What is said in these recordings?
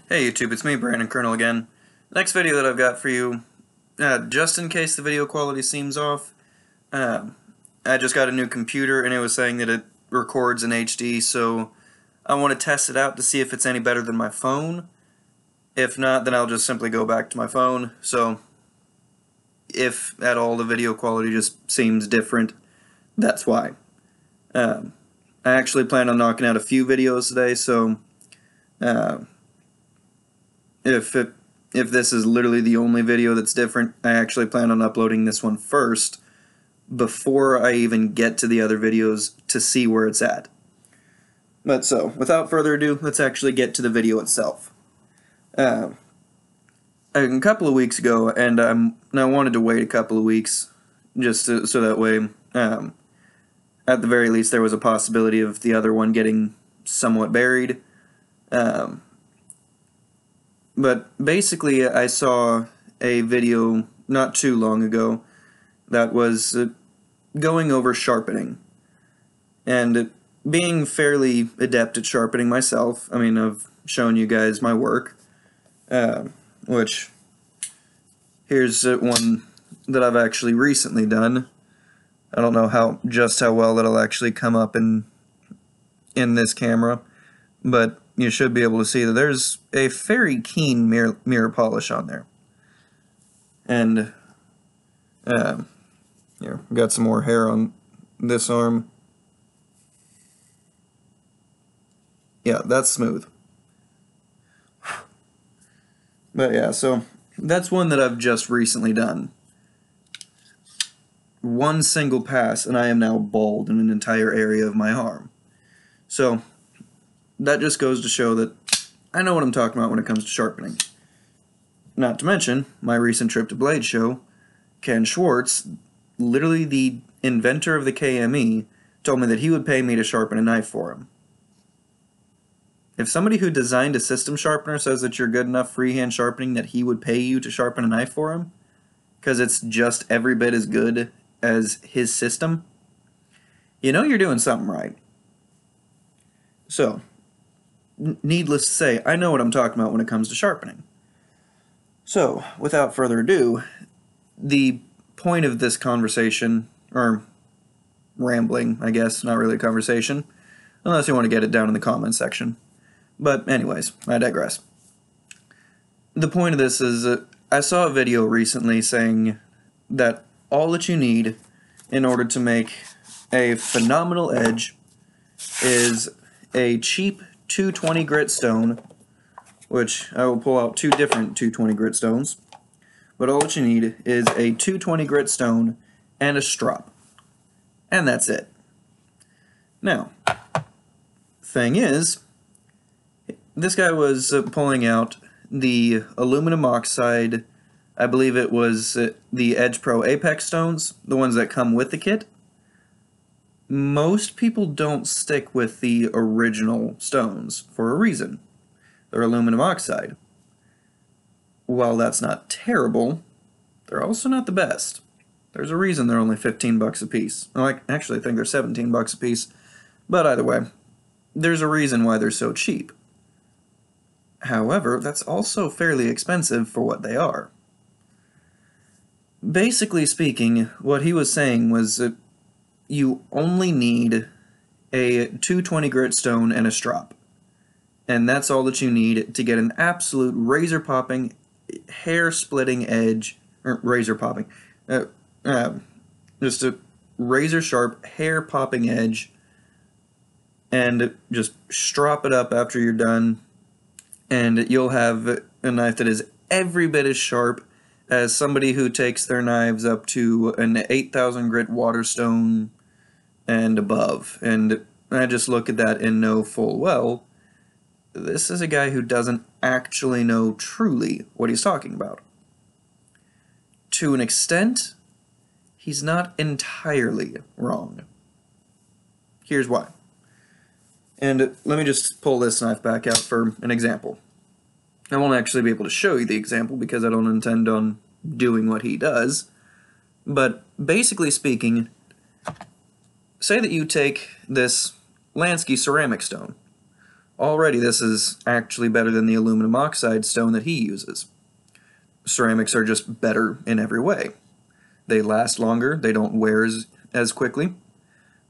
Hey YouTube, it's me, BrandonColonel again. Next video that I've got for you, just in case the video quality seems off, I just got a new computer and it was saying that it records in HD, so I want to test it out to see if it's any better than my phone. If not, then I'll just simply go back to my phone, so if at all the video quality just seems different, that's why. I actually plan on knocking out a few videos today, so if this is literally the only video that's different, I actually plan on uploading this one first before I even get to the other videos to see where it's at. But so, without further ado, let's actually get to the video itself. A couple of weeks ago, and I wanted to wait a couple of weeks just so that way, at the very least, there was a possibility of the other one getting somewhat buried. But basically, I saw a video not too long ago that was going over sharpening. And being fairly adept at sharpening myself, I mean, I've shown you guys my work, which here's one that I've actually recently done. I don't know just how well that'll actually come up in this camera, but you should be able to see that there's a very keen mirror polish on there. And here, got some more hair on this arm. Yeah, that's smooth. But yeah, so that's one that I've just recently done. One single pass, and I am now bald in an entire area of my arm. So that just goes to show that I know what I'm talking about when it comes to sharpening. Not to mention, my recent trip to Blade Show, Ken Schwartz, literally the inventor of the KME, told me that he would pay me to sharpen a knife for him. If somebody who designed a system sharpener says that you're good enough freehand sharpening that he would pay you to sharpen a knife for him, because it's just every bit as good as his system, you know you're doing something right. So, needless to say, I know what I'm talking about when it comes to sharpening. So, without further ado, the point of this conversation, or rambling, I guess, not really a conversation, unless you want to get it down in the comments section. But anyways, I digress. The point of this is I saw a video recently saying that all that you need in order to make a phenomenal edge is a cheap 220 grit stone, which I will pull out two different 220 grit stones, but all that you need is a 220 grit stone and a strop, and that's it. Now, thing is, this guy was pulling out the aluminum oxide, I believe it was the Edge Pro Apex stones, the ones that come with the kit. Most people don't stick with the original stones for a reason. They're aluminum oxide. While that's not terrible, they're also not the best. There's a reason they're only 15 bucks a piece. I actually think they're 17 bucks a piece, but either way, there's a reason why they're so cheap. However, that's also fairly expensive for what they are. Basically speaking, what he was saying was that you only need a 220 grit stone and a strop. And that's all that you need to get an absolute razor-popping, hair-splitting edge, or razor-popping, just a razor-sharp, hair-popping edge, and just strop it up after you're done, and you'll have a knife that is every bit as sharp as somebody who takes their knives up to an 8,000 grit Waterstone and above. And I just look at that and know full well, this is a guy who doesn't actually know truly what he's talking about. To an extent, he's not entirely wrong. Here's why. And let me just pull this knife back out for an example. I won't actually be able to show you the example because I don't intend on doing what he does. But basically speaking, say that you take this Lansky ceramic stone, Already this is actually better than the aluminum oxide stone that he uses. Ceramics are just better in every way. They last longer, they don't wear as quickly,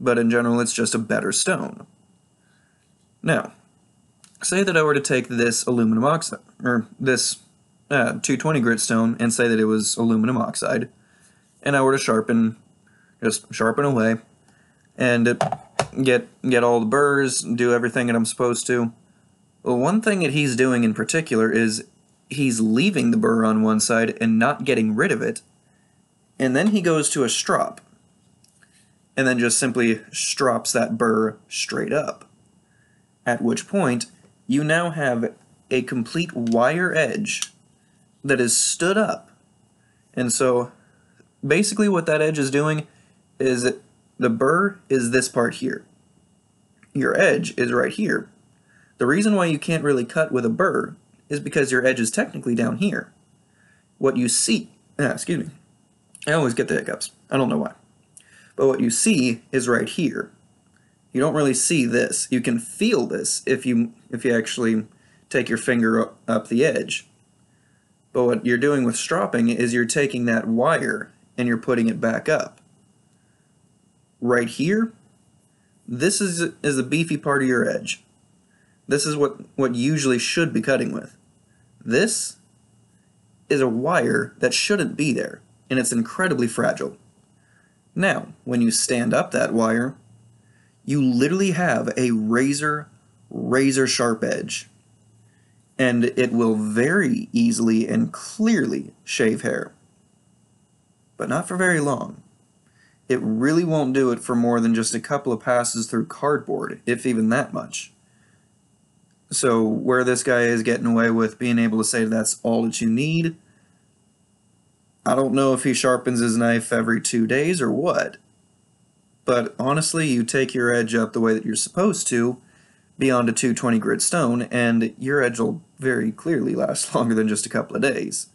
but in general it's just a better stone. Now, say that I were to take this aluminum oxide, or this 220 grit stone, and say that it was aluminum oxide, and I were to just sharpen away, and get all the burrs, do everything that I'm supposed to. Well, one thing that he's doing in particular is he's leaving the burr on one side and not getting rid of it, and then he goes to a strop, and then just simply strops that burr straight up. At which point, you now have a complete wire edge that is stood up. And so, basically what that edge is doing is that the burr is this part here. Your edge is right here. The reason why you can't really cut with a burr is because your edge is technically down here. What you see, excuse me, I always get the hiccups. I don't know why. But what you see is right here. You don't really see this. You can feel this if you actually take your finger up the edge. But what you're doing with stropping is you're taking that wire and you're putting it back up. Right here, this is the beefy part of your edge. This is what you usually should be cutting with. This is a wire that shouldn't be there, and it's incredibly fragile. Now, when you stand up that wire, you literally have a razor sharp edge, and it will very easily and clearly shave hair. But not for very long. It really won't do it for more than just a couple of passes through cardboard, if even that much. So where this guy is getting away with being able to say that's all that you need, I don't know if he sharpens his knife every 2 days or what. But honestly, you take your edge up the way that you're supposed to, beyond a 220 grit stone, and your edge will very clearly last longer than just a couple of days.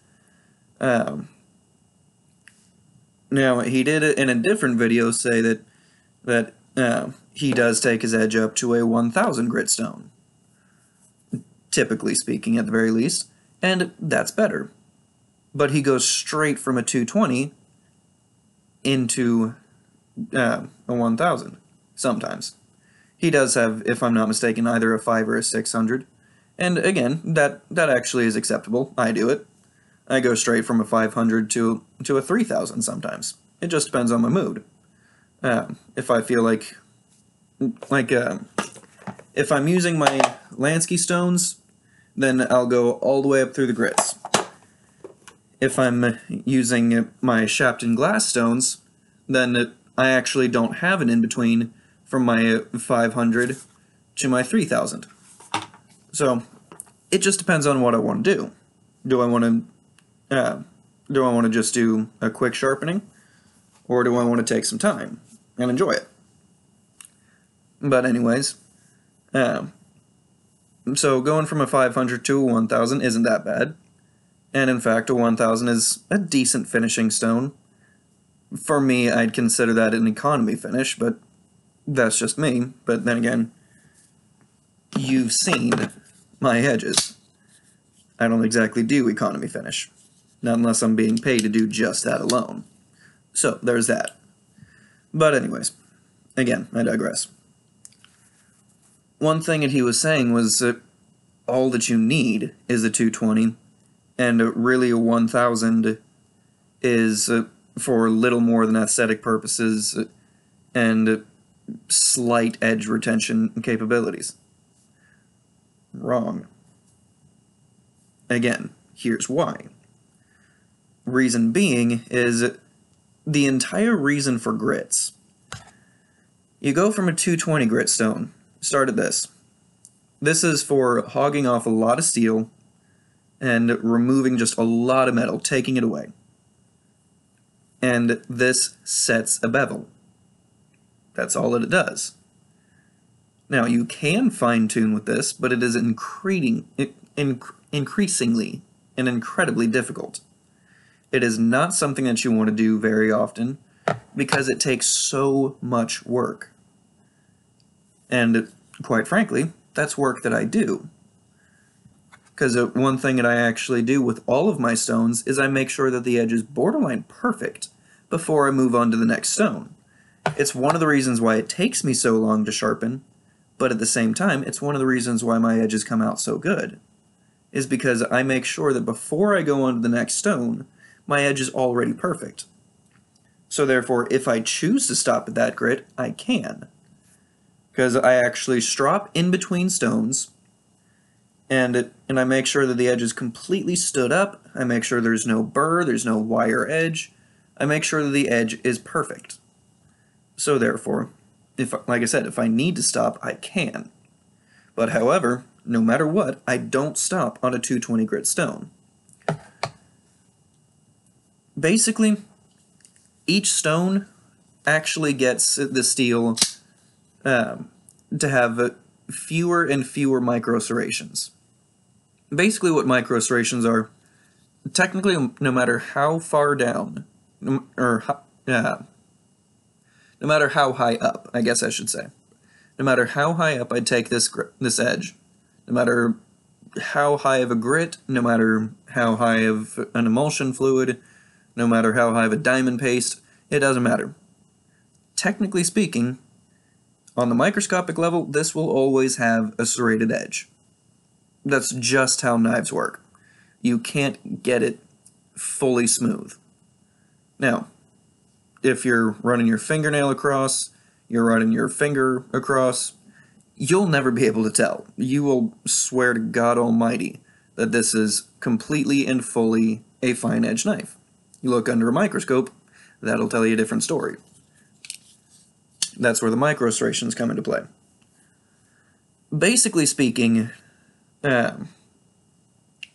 Now, he did it in a different video say that he does take his edge up to a 1000 grit stone. Typically speaking, at the very least, and that's better. But he goes straight from a 220 into a 1000, sometimes. He does have, if I'm not mistaken, either a 5 or a 600. And again, that actually is acceptable. I do it. I go straight from a 500 to a 3000 sometimes. It just depends on my mood. If I feel like if I'm using my Lansky stones, then I'll go all the way up through the grits. If I'm using my Shapton glass stones, then I actually don't have an in-between from my 500 to my 3000. So, it just depends on what I want to do. Do I want to just do a quick sharpening, or do I want to take some time and enjoy it? But anyways, so going from a 500 to a 1000 isn't that bad. And in fact, a 1000 is a decent finishing stone. For me, I'd consider that an economy finish, but that's just me. But then again, you've seen my edges. I don't exactly do economy finish. Not unless I'm being paid to do just that alone. So, there's that. But anyways, again, I digress. One thing that he was saying was that all that you need is a 220, and really a 1000 is for little more than aesthetic purposes and slight edge retention capabilities. Wrong. Again, here's why. Reason being is the entire reason for grits. You go from a 220 grit stone, start at this. This is for hogging off a lot of steel and removing just a lot of metal, taking it away. And this sets a bevel. That's all that it does. Now, you can fine-tune with this, but it is increasingly and incredibly difficult. It is not something that you want to do very often because it takes so much work. And quite frankly, that's work that I do. Because one thing that I actually do with all of my stones is I make sure that the edge is borderline perfect before I move on to the next stone. It's one of the reasons why it takes me so long to sharpen, but at the same time, it's one of the reasons why my edges come out so good, is because I make sure that before I go on to the next stone, my edge is already perfect. So therefore, if I choose to stop at that grit, I can. Because I actually strop in between stones, and I make sure that the edge is completely stood up. I make sure there's no burr, there's no wire edge. I make sure that the edge is perfect. So therefore, like I said, if I need to stop, I can. But however, no matter what, I don't stop on a 220 grit stone. Basically, each stone actually gets the steel to have fewer and fewer micro serrations. Basically what micro serrations are, technically no matter how far down, or no matter how high up, I guess I should say. No matter how high up I take this edge, no matter how high of a grit, no matter how high of an emulsion fluid, no matter how high of a diamond paste, it doesn't matter. Technically speaking, on the microscopic level, this will always have a serrated edge. That's just how knives work. You can't get it fully smooth. Now, if you're running your fingernail across, you're running your finger across, you'll never be able to tell. You will swear to God Almighty that this is completely and fully a fine edge knife. You look under a microscope, that'll tell you a different story. That's where the micro serrations come into play. Basically speaking,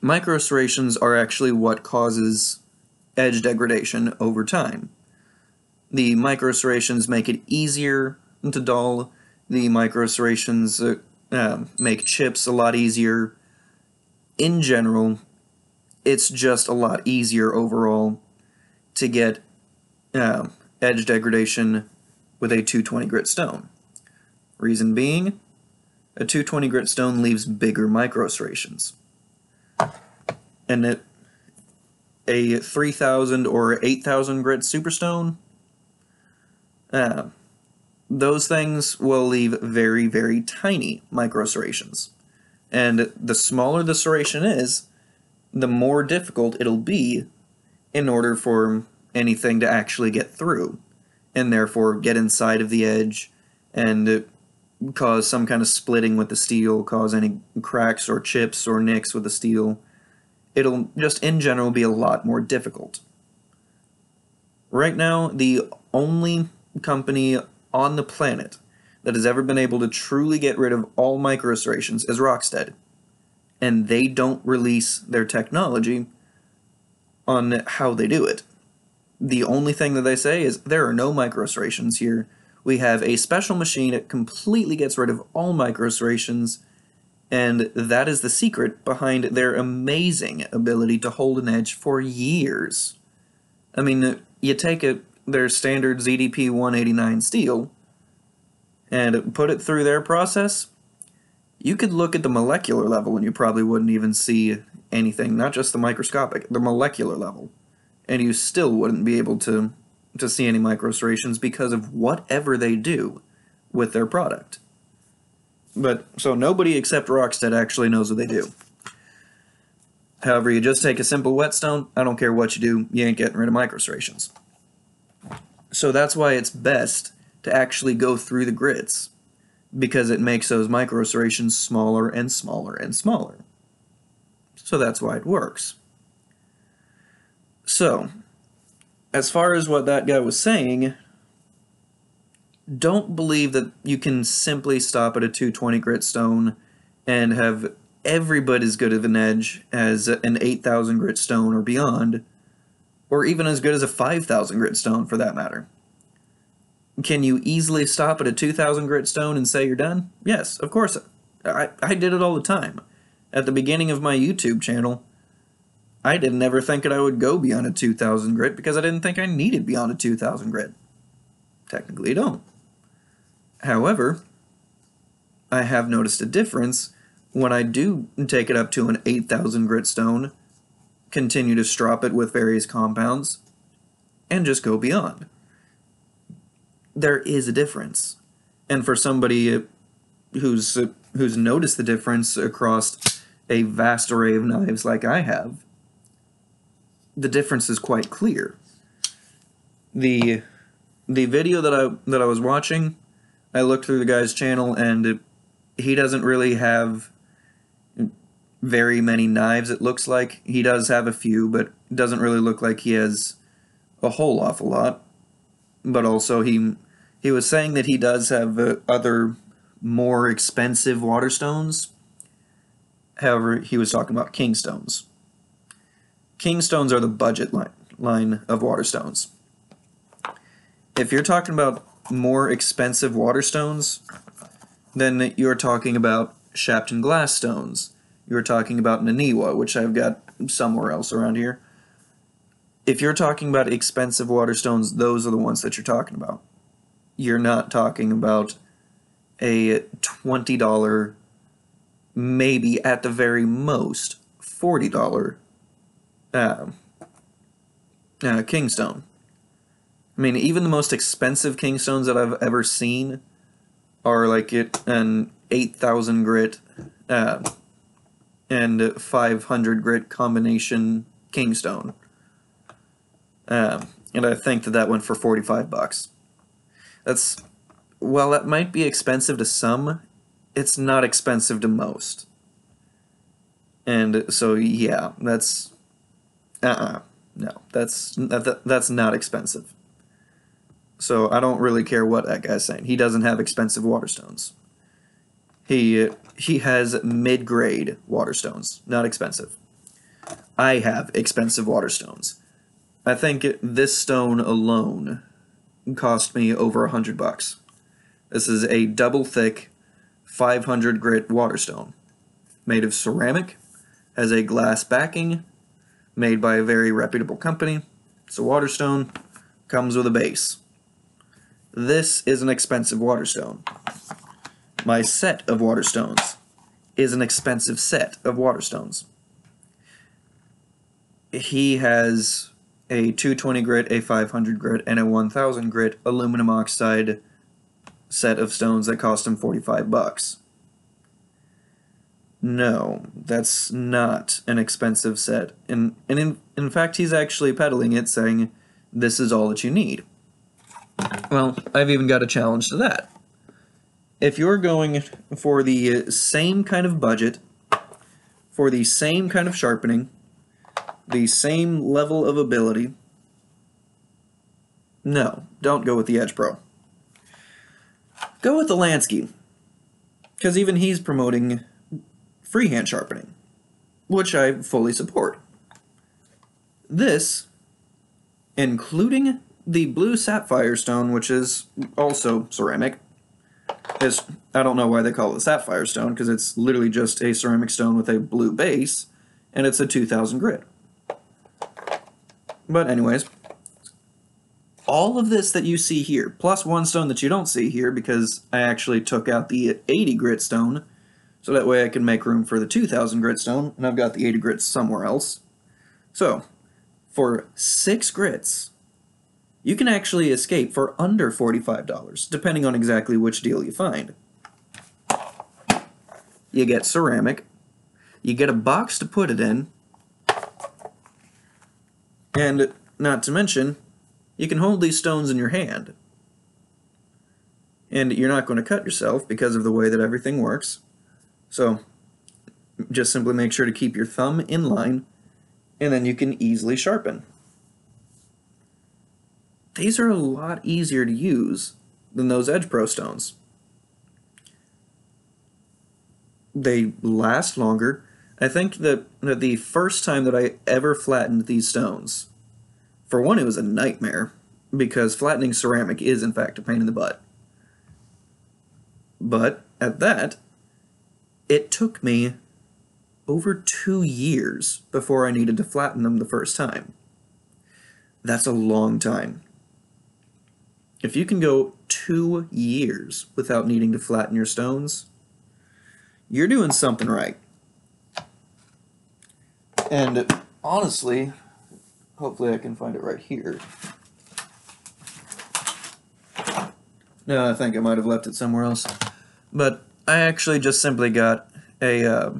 micro serrations are actually what causes edge degradation over time. The micro serrations make it easier to dull. The micro serrations make chips a lot easier. In general, it's just a lot easier overall to get edge degradation with a 220 grit stone. Reason being, a 220 grit stone leaves bigger micro serrations. And a 3000 or 8000 grit superstone, those things will leave very, very tiny micro serrations. And the smaller the serration is, the more difficult it'll be in order for anything to actually get through, and therefore get inside of the edge and cause some kind of splitting with the steel, cause any cracks or chips or nicks with the steel. It'll just in general be a lot more difficult. Right now, the only company on the planet that has ever been able to truly get rid of all micro serrations is Rockstead. And they don't release their technology on how they do it. The only thing that they say is, there are no micro serrations here. We have a special machine that completely gets rid of all micro serrations, and that is the secret behind their amazing ability to hold an edge for years. I mean, you take their standard ZDP 189 steel and put it through their process, you could look at the molecular level and you probably wouldn't even see anything, not just the microscopic, the molecular level. And you still wouldn't be able to see any micro serrations because of whatever they do with their product. But, so nobody except Rockstead actually knows what they do. However, you just take a simple whetstone, I don't care what you do, you ain't getting rid of micro serrations. So that's why it's best to actually go through the grits, because it makes those micro serrations smaller and smaller and smaller. So that's why it works. So, as far as what that guy was saying, don't believe that you can simply stop at a 220 grit stone and have every bit as good of an edge as an 8000 grit stone or beyond, or even as good as a 5000 grit stone for that matter. Can you easily stop at a 2000 grit stone and say you're done? Yes, of course. I did it all the time. At the beginning of my YouTube channel, I didn't ever think that I would go beyond a 2000 grit because I didn't think I needed beyond a 2000 grit. Technically, you don't. However, I have noticed a difference when I do take it up to an 8,000 grit stone, continue to strop it with various compounds, and just go beyond. There is a difference. And for somebody who's noticed the difference across a vast array of knives like I have, the difference is quite clear. The video that I was watching, I looked through the guy's channel, and he doesn't really have very many knives, it looks like. He does have a few, but it doesn't really look like he has a whole awful lot. But also he was saying that he does have other more expensive water stones. However, he was talking about king stones. King stones are the budget line of water stones. If you're talking about more expensive water stones, then you're talking about Shapton glass stones. You're talking about Naniwa, which I've got somewhere else around here. If you're talking about expensive water stones, those are the ones that you're talking about. You're not talking about a $20, maybe at the very most $40 kingstone. I mean, even the most expensive kingstones that I've ever seen are like an 8,000 grit and 500 grit combination kingstone. And I think that went for $45. While that might be expensive to some, it's not expensive to most. And so yeah, that's no, that's not expensive. So I don't really care what that guy's saying. He doesn't have expensive water stones. He has mid-grade water stones, not expensive. I have expensive water stones. I think this stone alone cost me over $100. This is a double thick 500 grit water stone, made of ceramic, has a glass backing, made by a very reputable company. It's a water stone, comes with a base. This is an expensive water stone. My set of water stones is an expensive set of water stones. He has a 220 grit, a 500 grit, and a 1000 grit aluminum oxide set of stones that cost him $45. No, that's not an expensive set. And in fact, he's actually peddling it, saying, this is all that you need. Well, I've even got a challenge to that. If you're going for the same kind of budget, for the same kind of sharpening, the same level of ability, no, don't go with the Edge Pro. Go with the Lansky, because even he's promoting freehand sharpening, which I fully support. This, including the blue sapphire stone, which is also ceramic, I don't know why they call it a sapphire stone, because it's literally just a ceramic stone with a blue base, and it's a 2000 grit. But anyways, all of this that you see here, plus one stone that you don't see here, because I actually took out the 80 grit stone, so that way I can make room for the 2000 grit stone, and I've got the 80 grits somewhere else. So, for 6 grits, you can actually escape for under $45, depending on exactly which deal you find. You get ceramic, you get a box to put it in, and not to mention, you can hold these stones in your hand. And you're not going to cut yourself because of the way that everything works. So, just simply make sure to keep your thumb in line, and then you can easily sharpen. These are a lot easier to use than those Edge Pro stones. They last longer. I think that the first time that I ever flattened these stones, for one, it was a nightmare, because flattening ceramic is in fact a pain in the butt. But at that, it took me over 2 years before I needed to flatten them the first time. That's a long time. If you can go 2 years without needing to flatten your stones, you're doing something right. And honestly, hopefully I can find it right here. No, I think I might have left it somewhere else. But I actually just simply got a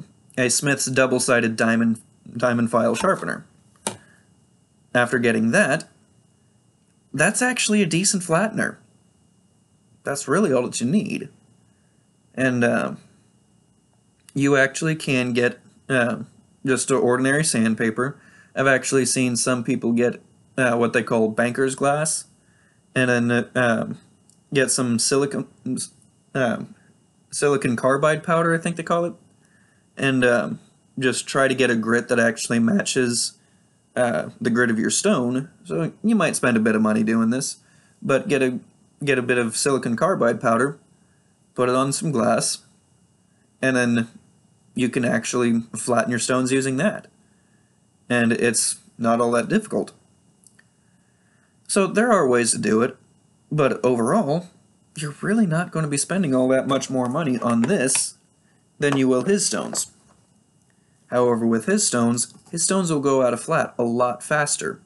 Smith's double-sided diamond file sharpener. After getting that, that's actually a decent flattener. That's really all that you need. And you actually can get just an ordinary sandpaper. I've actually seen some people get what they call banker's glass, and then get some silicon carbide powder, I think they call it, and just try to get a grit that actually matches the grit of your stone. So you might spend a bit of money doing this, but get a bit of silicon carbide powder, put it on some glass, and then you can actually flatten your stones using that. And it's not all that difficult. So there are ways to do it, but overall, you're really not going to be spending all that much more money on this than you will his stones. However, with his stones will go out of flat a lot faster,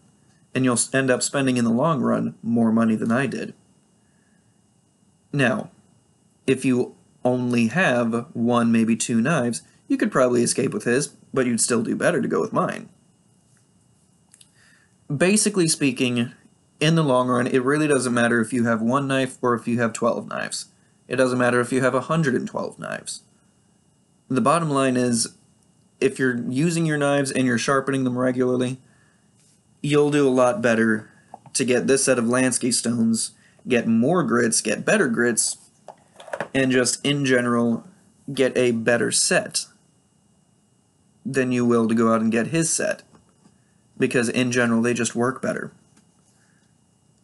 and you'll end up spending in the long run more money than I did. Now, if you only have one, maybe two knives, you could probably escape with his, but you'd still do better to go with mine. Basically speaking, in the long run, it really doesn't matter if you have one knife or if you have 12 knives. It doesn't matter if you have 112 knives. The bottom line is, if you're using your knives and you're sharpening them regularly, you'll do a lot better to get this set of Lansky stones, get more grits, get better grits, and just in general get a better set than you will to go out and get his set, because in general they just work better.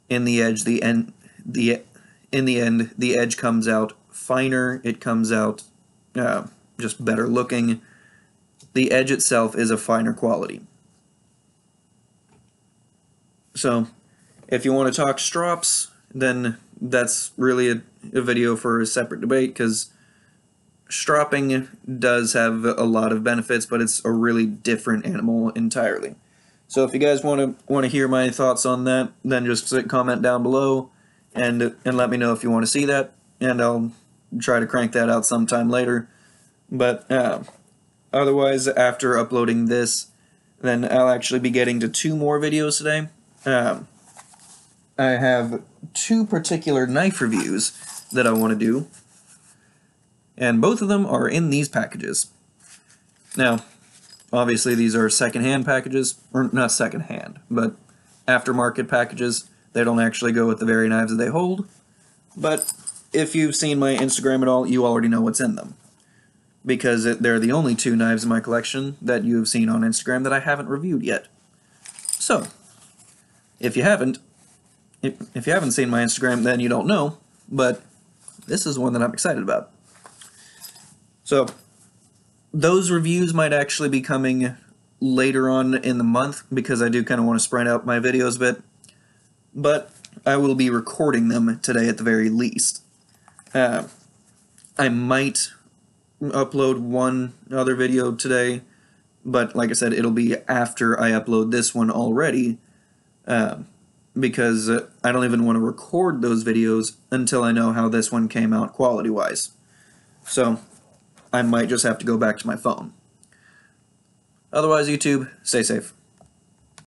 In the edge, in the end, the edge comes out finer. It comes out just better looking. The edge itself is a finer quality. So, if you want to talk strops, then that's really a video for a separate debate, because stropping does have a lot of benefits, but it's a really different animal entirely. So if you guys want to hear my thoughts on that, then just comment down below and let me know if you want to see that, and I'll try to crank that out sometime later. But otherwise, after uploading this, then I'll actually be getting to 2 more videos today. I have 2 particular knife reviews that I want to do, and both of them are in these packages. Now, obviously these are second-hand packages, or not second-hand, but aftermarket packages. They don't actually go with the very knives that they hold, but if you've seen my Instagram at all, you already know what's in them, because they're the only 2 knives in my collection that you have seen on Instagram that I haven't reviewed yet. So, if you haven't seen my Instagram, then you don't know, but this is one that I'm excited about. So, those reviews might actually be coming later on in the month, because I do kind of want to spread out my videos a bit, but I will be recording them today at the very least. I might upload one other video today, but like I said, it'll be after I upload this one already, because I don't even want to record those videos until I know how this one came out quality-wise. So, I might just have to go back to my phone. Otherwise, YouTube, stay safe.